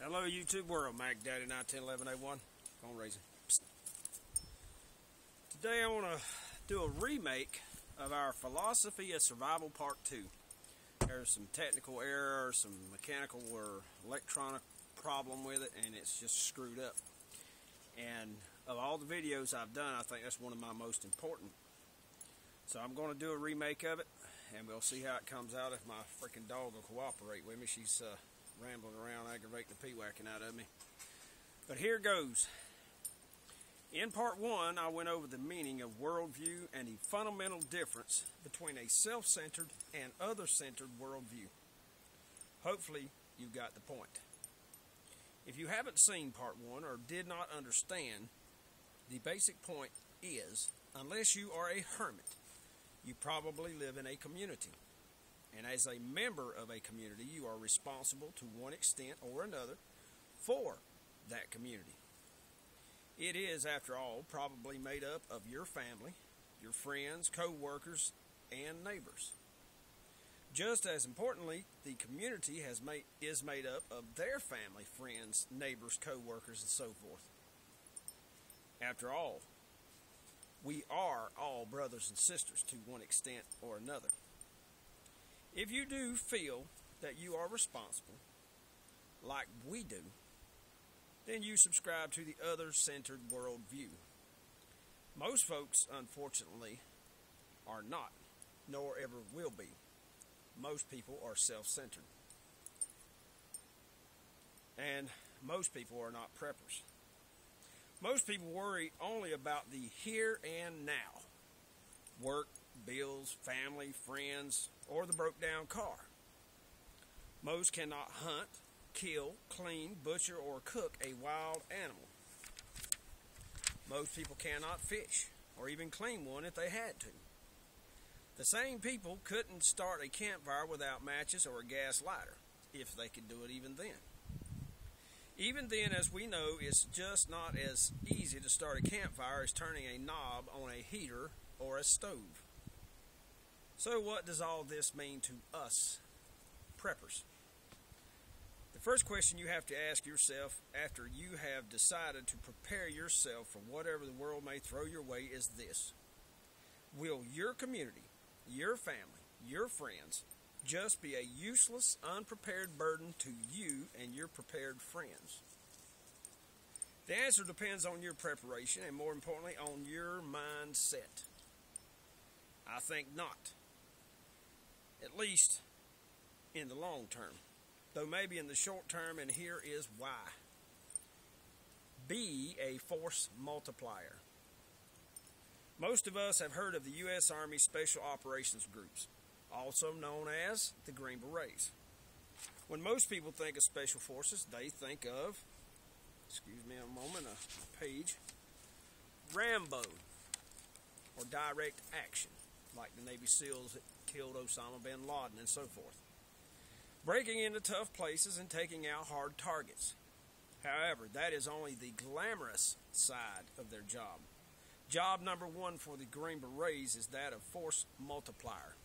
Hello YouTube world, Mac Daddy 91011A1, phone raising. Psst. Today I want to do a remake of our Philosophy of Survival Part 2. There's some technical error, some mechanical or electronic problem with it, and it's just screwed up. And of all the videos I've done, I think that's one of my most important. So I'm going to do a remake of it, and we'll see how it comes out if my freaking dog will cooperate with me. She's rambling around, aggravating the pee-whacking out of me. But here goes. In part 1, I went over the meaning of worldview and the fundamental difference between a self-centered and other-centered worldview. Hopefully, you got the point. If you haven't seen part 1 or did not understand, the basic point is, unless you are a hermit, you probably live in a community. And as a member of a community, you are responsible to one extent or another for that community. It is, after all, probably made up of your family, your friends, co-workers, and neighbors. Just as importantly, the community is made up of their family, friends, neighbors, co-workers, and so forth. After all, we are all brothers and sisters to one extent or another. If you do feel that you are responsible, like we do, then you subscribe to the other-centered worldview. Most folks, unfortunately, are not, nor ever will be. Most people are self-centered. And most people are not preppers. Most people worry only about the here and now. Work, bills, family, friends, or the broke-down car. Most cannot hunt, kill, clean, butcher, or cook a wild animal. Most people cannot fish, or even clean one if they had to. The same people couldn't start a campfire without matches or a gas lighter, if they could do it even then. Even then, as we know, it's just not as easy to start a campfire as turning a knob on a heater or a stove. So what does all this mean to us, preppers? The first question you have to ask yourself after you have decided to prepare yourself for whatever the world may throw your way is this. Will your community, your family, your friends, just be a useless, unprepared burden to you and your prepared friends? The answer depends on your preparation and, more importantly, on your mindset. I think not. At least in the long term. Though maybe in the short term, and here is why. Be a force multiplier. Most of us have heard of the U.S. Army Special Operations Groups, also known as the Green Berets. When most people think of Special Forces, they think of, excuse me a moment, a page, Rambo, or direct action, like the Navy SEALs that killed Osama bin Laden and so forth. Breaking into tough places and taking out hard targets. However, that is only the glamorous side of their job. Job number 1 for the Green Berets is that of force multiplier.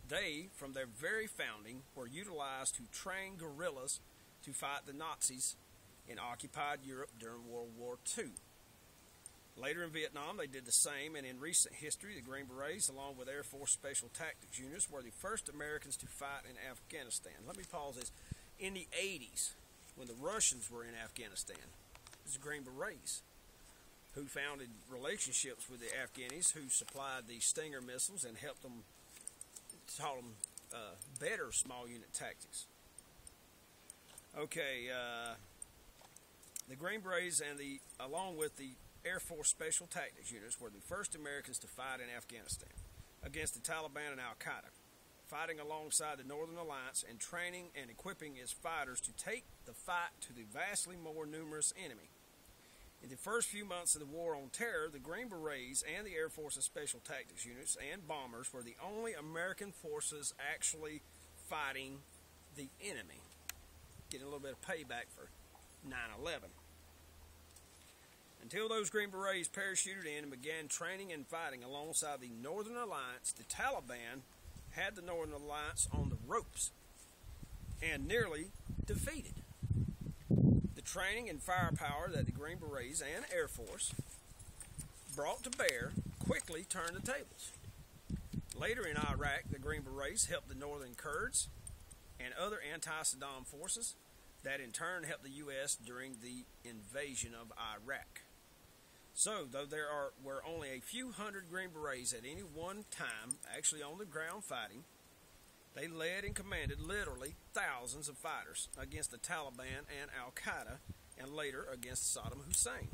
They, from their very founding, were utilized to train guerrillas to fight the Nazis in occupied Europe during World War II. Later in Vietnam, they did the same, and in recent history, the Green Berets, along with Air Force Special Tactics units, were the first Americans to fight in Afghanistan. Let me pause this. In the 80s, when the Russians were in Afghanistan, it was the Green Berets who founded relationships with the Afghanis, who supplied the Stinger missiles and helped them, taught them better small unit tactics. Okay, the Green Berets and along with the Air Force Special Tactics units were the first Americans to fight in Afghanistan against the Taliban and Al-Qaeda, fighting alongside the Northern Alliance and training and equipping its fighters to take the fight to the vastly more numerous enemy. In the first few months of the War on Terror, the Green Berets and the Air Force's Special Tactics units and bombers were the only American forces actually fighting the enemy, getting a little bit of payback for 9/11. Until those Green Berets parachuted in and began training and fighting alongside the Northern Alliance, the Taliban had the Northern Alliance on the ropes and nearly defeated. training and firepower that the Green Berets and Air Force brought to bear quickly turned the tables. Later in Iraq, the Green Berets helped the Northern Kurds and other anti-Saddam forces that in turn helped the U.S. during the invasion of Iraq. So, though there were only a few hundred Green Berets at any one time actually on the ground fighting, they led and commanded literally thousands of fighters against the Taliban and Al-Qaeda, and later against Saddam Hussein.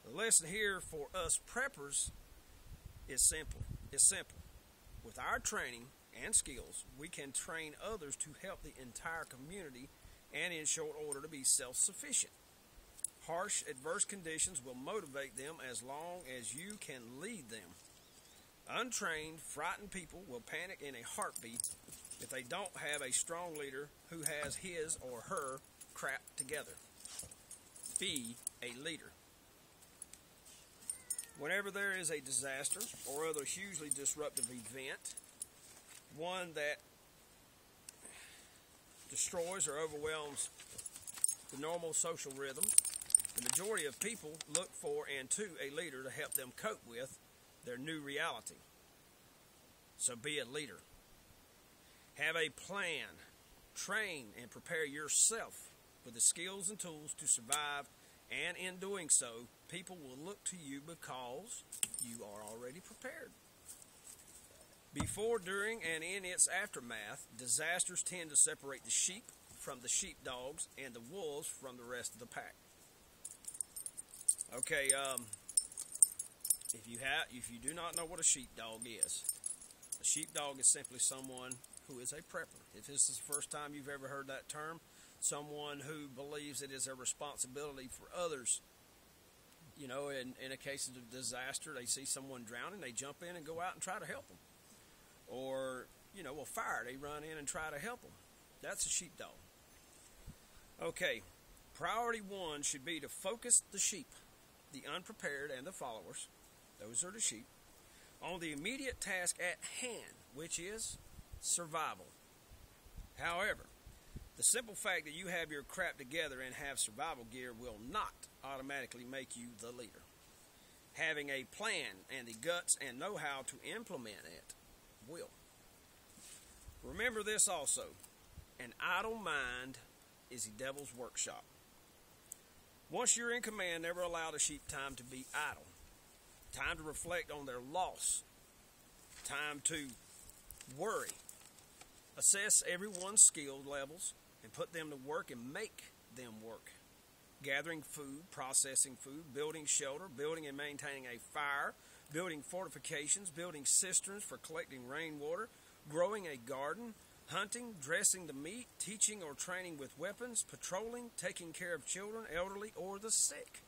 The lesson here for us preppers is simple. With our training and skills, we can train others to help the entire community and in short order to be self-sufficient. Harsh, adverse conditions will motivate them as long as you can lead them. Untrained, frightened people will panic in a heartbeat if they don't have a strong leader who has his or her crap together. Be a leader. Whenever there is a disaster or other hugely disruptive event, one that destroys or overwhelms the normal social rhythm, the majority of people look for and to a leader to help them cope with their new reality. So be a leader. Have a plan. Train and prepare yourself with the skills and tools to survive, and in doing so, people will look to you because you are already prepared. Before, during, and in its aftermath, disasters tend to separate the sheep from the sheepdogs and the wolves from the rest of the pack. Okay, if you do not know what a sheepdog is, a sheepdog is simply someone who is a prepper. If this is the first time you've ever heard that term, someone who believes it is their responsibility for others. You know, in a case of a disaster, they see someone drowning, they jump in and go out and try to help them. Or, you know, a fire, they run in and try to help them. That's a sheepdog. Okay, priority one should be to focus the sheep, the unprepared and the followers, those are the sheep, on the immediate task at hand, which is survival. However, the simple fact that you have your crap together and have survival gear will not automatically make you the leader. Having a plan and the guts and know-how to implement it will. Remember this also, an idle mind is the devil's workshop. Once you're in command, never allow the sheep time to be idle. Time to reflect on their loss. Time to worry. Assess everyone's skill levels and put them to work and make them work. Gathering food, processing food, building shelter, building and maintaining a fire, building fortifications, building cisterns for collecting rainwater, growing a garden, hunting, dressing the meat, teaching or training with weapons, patrolling, taking care of children, elderly, or the sick,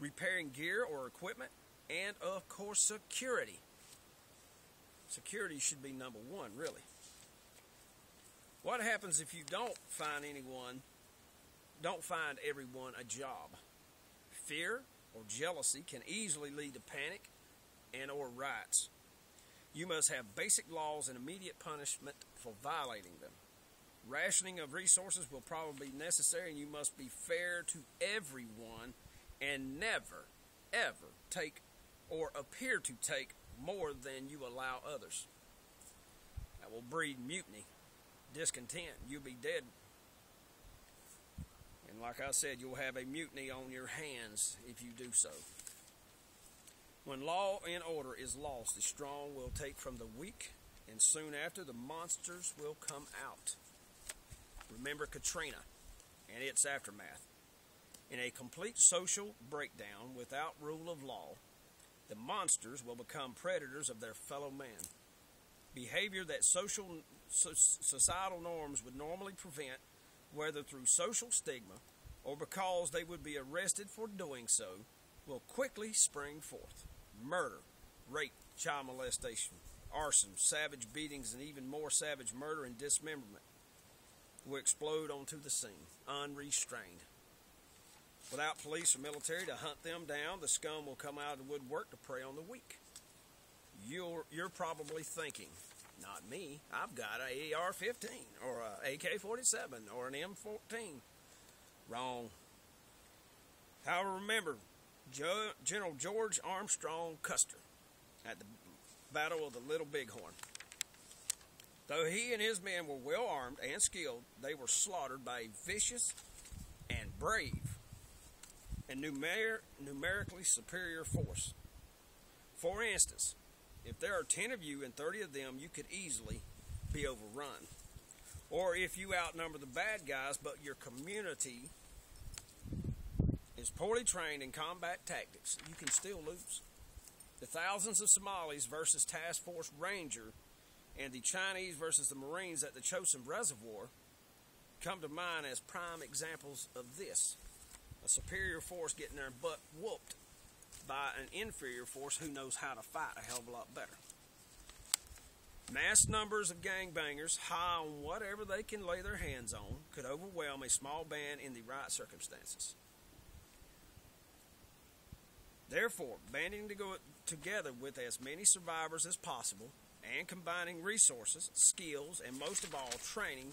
repairing gear or equipment, and, of course, security. Security should be number one, really. What happens if you don't find everyone a job? Fear or jealousy can easily lead to panic and or riots. You must have basic laws and immediate punishment for violating them. Rationing of resources will probably be necessary, and you must be fair to everyone and never, ever take or appear to take more than you allow others. That will breed mutiny, discontent. You'll be dead. And like I said, you'll have a mutiny on your hands if you do so. When law and order is lost, the strong will take from the weak, and soon after the monsters will come out. Remember Katrina and its aftermath. In a complete social breakdown without rule of law, the monsters will become predators of their fellow man. Behavior that societal norms would normally prevent, whether through social stigma or because they would be arrested for doing so, will quickly spring forth. Murder, rape, child molestation, arson, savage beatings, and even more savage murder and dismemberment will explode onto the scene, unrestrained. Without police or military to hunt them down, the scum will come out of the woodwork to prey on the weak. You're probably thinking, not me, I've got an AR-15 or an AK-47 or an M14. Wrong. However, remember General George Armstrong Custer at the Battle of the Little Bighorn. Though he and his men were well armed and skilled, they were slaughtered by a vicious and brave and numerically superior force. For instance, if there are 10 of you and 30 of them, you could easily be overrun. Or if you outnumber the bad guys, but your community is poorly trained in combat tactics, you can still lose. The thousands of Somalis versus Task Force Ranger and the Chinese versus the Marines at the Chosin Reservoir come to mind as prime examples of this. A superior force getting their butt whooped by an inferior force who knows how to fight a hell of a lot better. Mass numbers of gangbangers, high on whatever they can lay their hands on, could overwhelm a small band in the right circumstances. Therefore, banding together with as many survivors as possible and combining resources, skills, and most of all training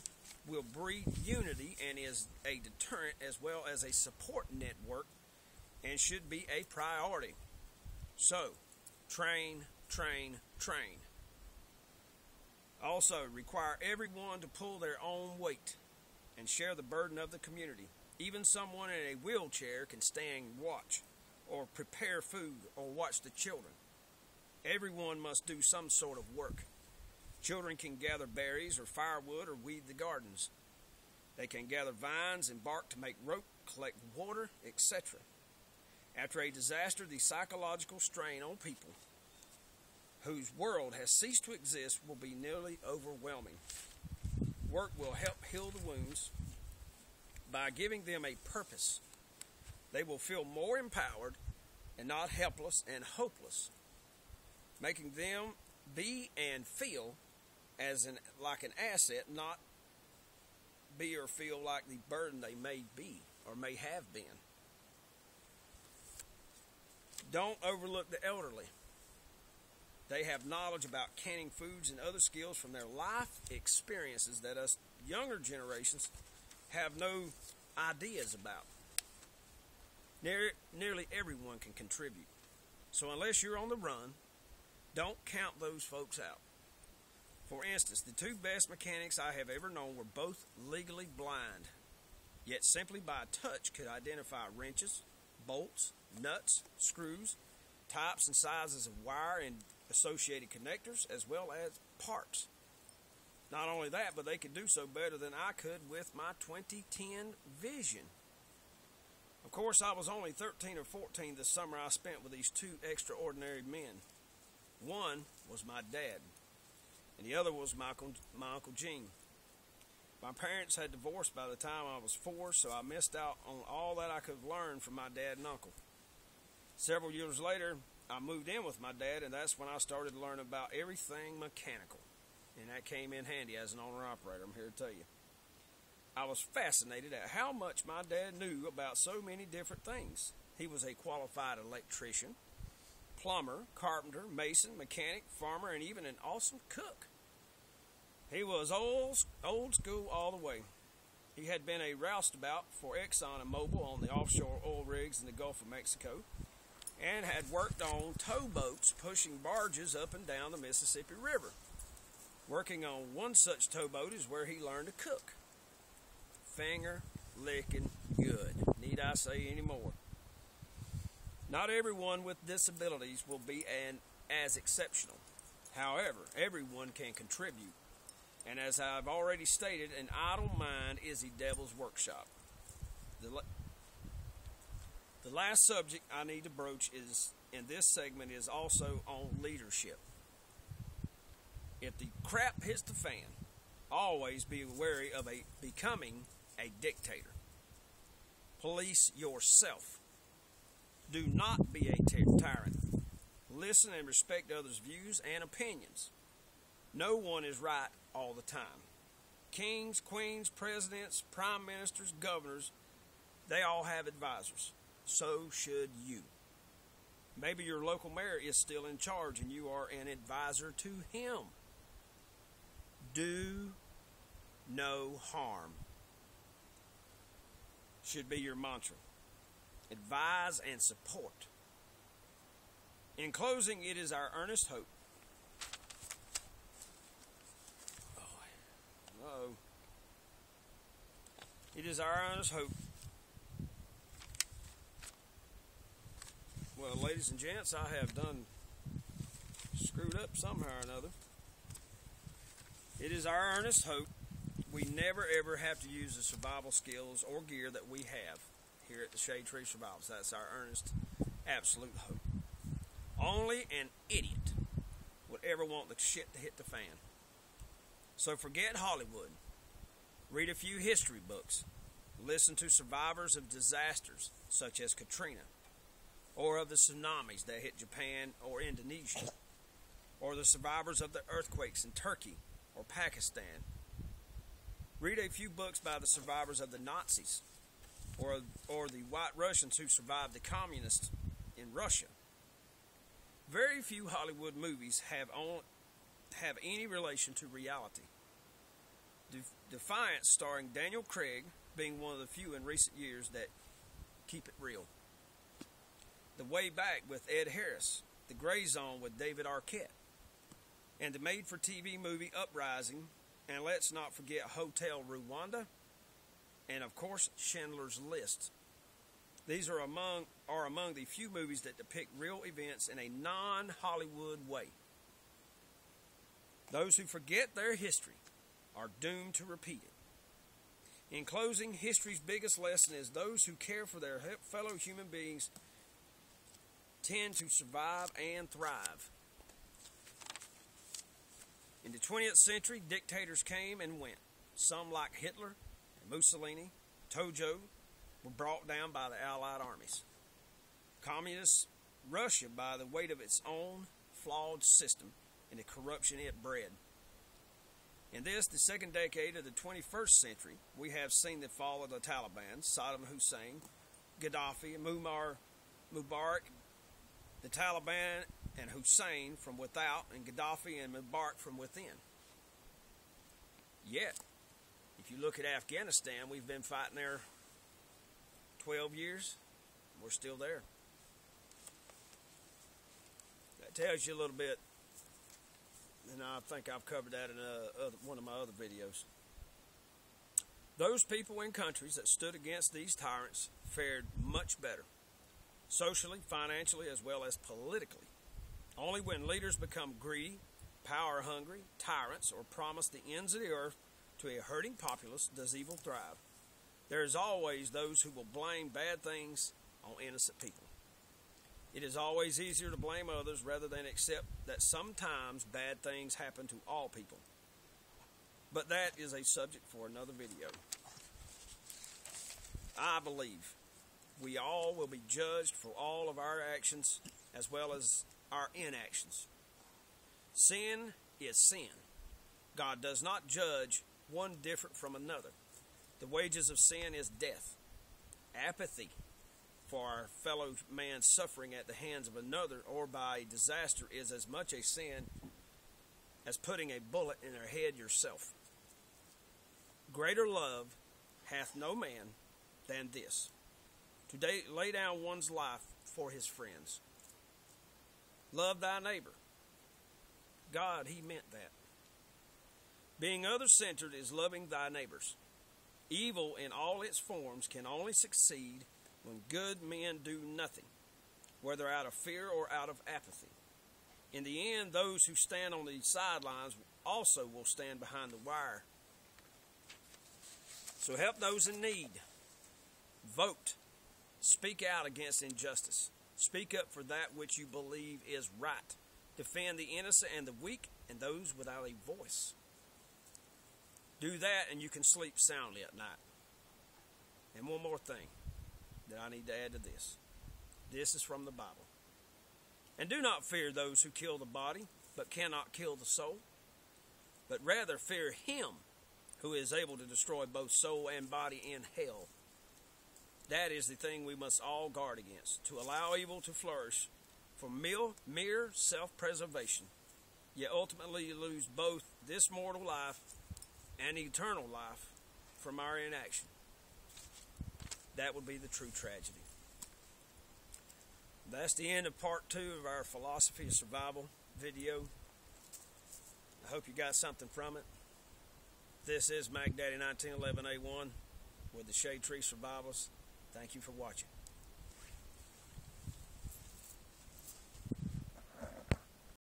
will breed unity and is a deterrent as well as a support network and should be a priority. So, train, train, train. Also, require everyone to pull their own weight and share the burden of the community. Even someone in a wheelchair can stand watch or prepare food or watch the children. Everyone must do some sort of work. Children can gather berries or firewood or weed the gardens. They can gather vines and bark to make rope, collect water, etc. After a disaster, the psychological strain on people whose world has ceased to exist will be nearly overwhelming. Work will help heal the wounds by giving them a purpose. They will feel more empowered and not helpless and hopeless, making them be and feel as like an asset, not be or feel like the burden they may be or may have been. Don't overlook the elderly. They have knowledge about canning foods and other skills from their life experiences that us younger generations have no ideas about. Nearly everyone can contribute. So unless you're on the run, don't count those folks out. For instance, the two best mechanics I have ever known were both legally blind, yet simply by touch could identify wrenches, bolts, nuts, screws, types and sizes of wire and associated connectors, as well as parts. Not only that, but they could do so better than I could with my 2010 vision. Of course, I was only 13 or 14 this summer I spent with these two extraordinary men. One was my dad, and the other was my Uncle Gene. My parents had divorced by the time I was 4, so I missed out on all that I could have learned from my dad and uncle. Several years later, I moved in with my dad, and that's when I started to learn about everything mechanical. And that came in handy as an owner-operator, I'm here to tell you. I was fascinated at how much my dad knew about so many different things. He was a qualified electrician, plumber, carpenter, mason, mechanic, farmer, and even an awesome cook. He was old school all the way. He had been a roustabout for Exxon and Mobil on the offshore oil rigs in the Gulf of Mexico, and had worked on towboats pushing barges up and down the Mississippi River. Working on one such towboat is where he learned to cook. Finger licking good. Need I say any more? Not everyone with disabilities will be as exceptional. However, everyone can contribute. And as I've already stated, an idle mind is the devil's workshop. The last subject I need to broach in this segment is also on leadership. If the crap hits the fan, always be wary of becoming a dictator. Police yourself. Do not be a tyrant. Listen and respect others' views and opinions. No one is right all the time. Kings, queens, presidents, prime ministers, governors, they all have advisors. So should you. Maybe your local mayor is still in charge and you are an advisor to him. Do no harm. should be your mantra. Advise and support. In closing, it is our earnest hope. It is our earnest hope. Well, ladies and gents, I have done screwed up somehow or another. It is our earnest hope we never ever have to use the survival skills or gear that we have here at the Shade Tree Survivals. That's our earnest, absolute hope. Only an idiot would ever want the shit to hit the fan. So forget Hollywood. Read a few history books. Listen to survivors of disasters such as Katrina, or of the tsunamis that hit Japan or Indonesia, or the survivors of the earthquakes in Turkey or Pakistan. Read a few books by the survivors of the Nazis, or the White Russians who survived the communists in Russia. Very few Hollywood movies have any relation to reality. Defiance, starring Daniel Craig, being one of the few in recent years that keep it real. The Way Back with Ed Harris, The Gray Zone with David Arquette, and the made-for-TV movie Uprising, and let's not forget Hotel Rwanda, and of course Schindler's List. These are among the few movies that depict real events in a non-Hollywood way. Those who forget their history are doomed to repeat it. In closing, history's biggest lesson is those who care for their fellow human beings tend to survive and thrive. In the 20th century, dictators came and went. Some, like Hitler and Mussolini, Tojo, were brought down by the Allied armies. Communist Russia by the weight of its own flawed system and the corruption it bred. In this, the second decade of the 21st century, we have seen the fall of the Taliban, Saddam Hussein, Gaddafi, and Mubarak, the Taliban and Hussein from without, and Gaddafi and Mubarak from within. Yet, if you look at Afghanistan, we've been fighting there 12 years. We're still there. That tells you a little bit, and I think I've covered that in one of my other videos. Those people in countries that stood against these tyrants fared much better, socially, financially, as well as politically. Only when leaders become greedy, power-hungry tyrants or promise the ends of the earth to a hurting populace does evil thrive. There is always those who will blame bad things on innocent people. It is always easier to blame others rather than accept that sometimes bad things happen to all people. But that is a subject for another video. I believe we all will be judged for all of our actions as well as our inactions. Sin is sin. God does not judge one different from another. The wages of sin is death. Apathy for our fellow man's suffering at the hands of another or by a disaster is as much a sin as putting a bullet in their head yourself. Greater love hath no man than this, to lay down one's life for his friends. Love thy neighbor. God, he meant that. Being other-centered is loving thy neighbors. Evil in all its forms can only succeed when good men do nothing, whether out of fear or out of apathy. In the end, those who stand on the sidelines also will stand behind the wire. So help those in need. Vote. Speak out against injustice. Speak up for that which you believe is right. Defend the innocent and the weak and those without a voice. Do that and you can sleep soundly at night. And one more thing that I need to add to this. This is from the Bible. And do not fear those who kill the body, but cannot kill the soul, but rather fear him who is able to destroy both soul and body in hell. That is the thing we must all guard against, to allow evil to flourish for mere self-preservation, yet ultimately you lose both this mortal life and eternal life from our inaction. that would be the true tragedy. That's the end of part 2 of our Philosophy of Survival video. I hope you got something from it. This is MacDaddy 1911A1 with the Shade Tree Survivalists. Thank you for watching.